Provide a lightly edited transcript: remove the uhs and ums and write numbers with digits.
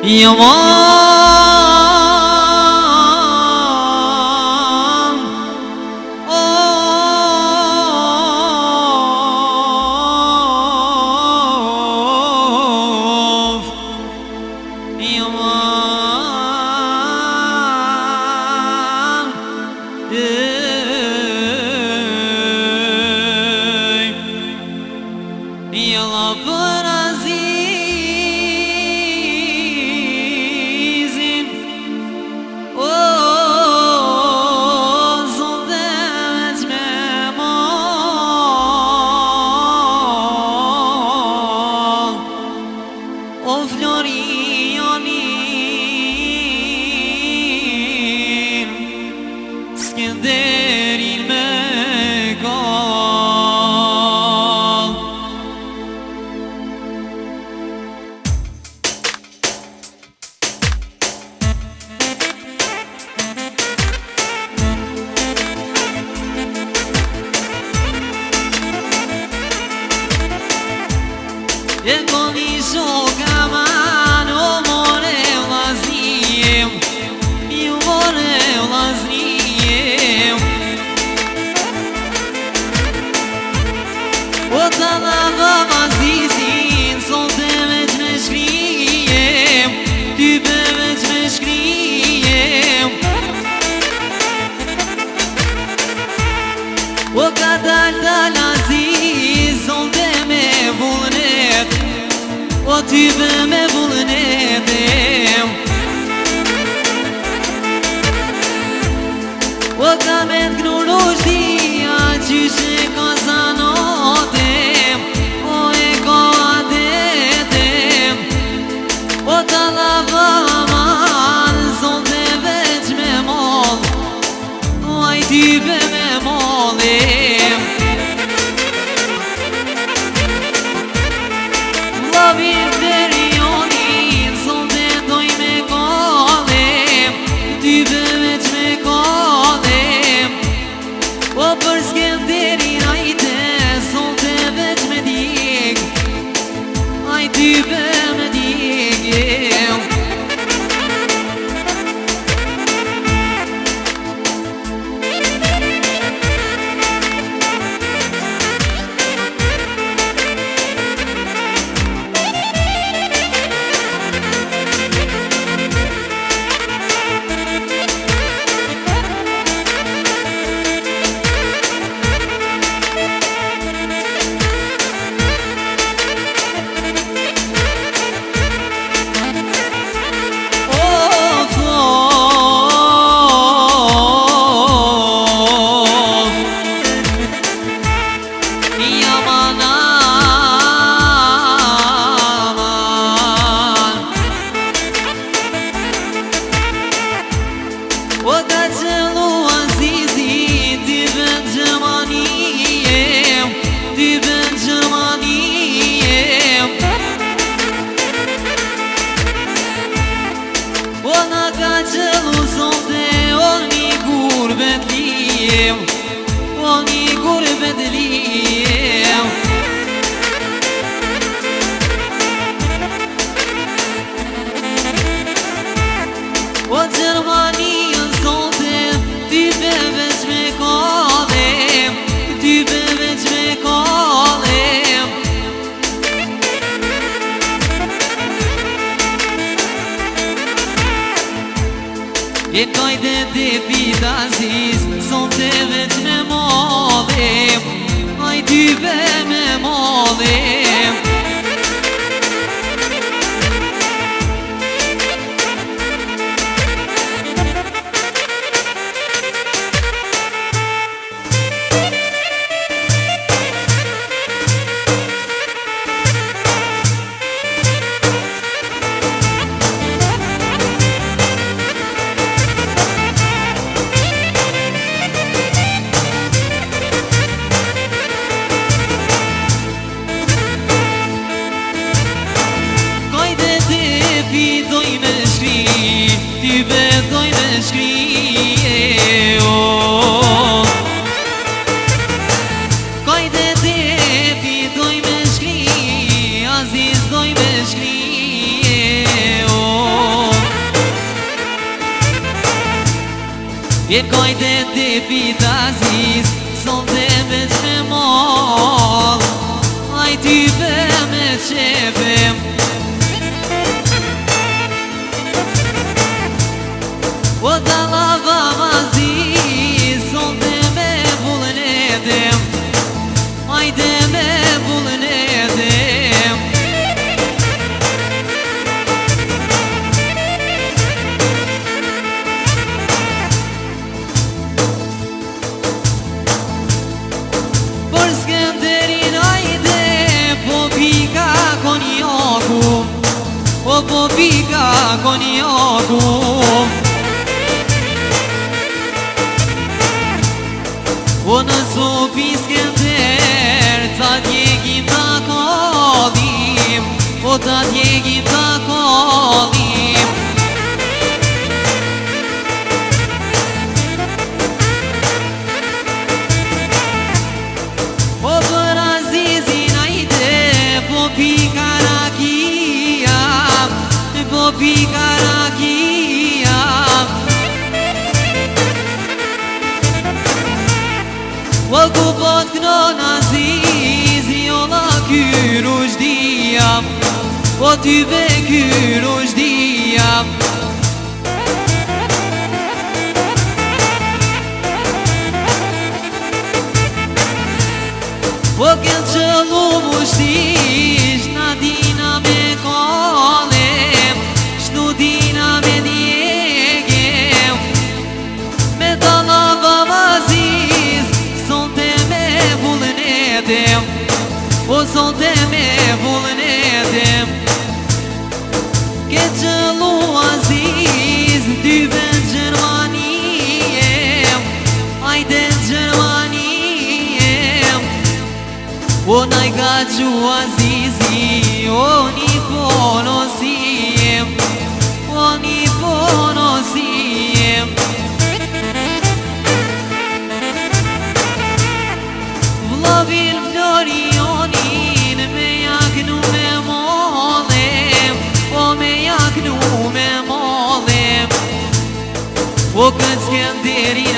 Yaman of Yaman Yalla për azizin O zonë dhe veç me mal O Florianin Skenderin me kall E koni shoka man o more vlaznijem Ju more vlaznijem O të lava vazizin Solte veç me shkrijem Type veç me shkrijem O ka dal aziz Solte me vullnet O type me vullnetem O ka me t'knur ushtia Qyshe ka zanotem O e ka adetem O ta lava man Zonte veç me mol O aj type me molim Lavin verionin Zonte doj me kallim Type veç me kallim O për Skenderin ajte Zonte veç me dig Aj type me digim O ta qëllu azizin Type në Gjermanijem Type në Gjermanijem O na ka qëllu zonte O një gurbet lijem O një gurbet lijem O Gjermanijen zonte Type veç me kallim Type veç me kallim E kajde te pit aziz Zonte veç me mallim Aj type me mallim E kajde dhe pita zis, son dhe veç me mall, aj ty be me qepem. O da lava mazis, son dhe me vullën edem, ajde me vullën edem. Por Skenderin ajde, po pika konjaku, o po pika konjaku. O në sopi Skender, ta djegim ta kallim, o ta djegim ta kallim. O për Azizin ajde, po pika rakia, po pika rakia. O ku pot kënon Aziz, jolla kyr u shdia, o ty be kyr u shdia. O kënë qëllu mu shtish, na dina me kalem, shnu dina me djegem. Me talava Aziz, o son te me vullën edem. Ke qëllu Aziz, dy vend Gjermaniem, ajde Gjermaniem. O naj ka gju Azizi, o një ponosiem, o një ponosiem. Vlavil Florionin me jaknu me mollem, o me jaknu me mollem. O këtë Skenderin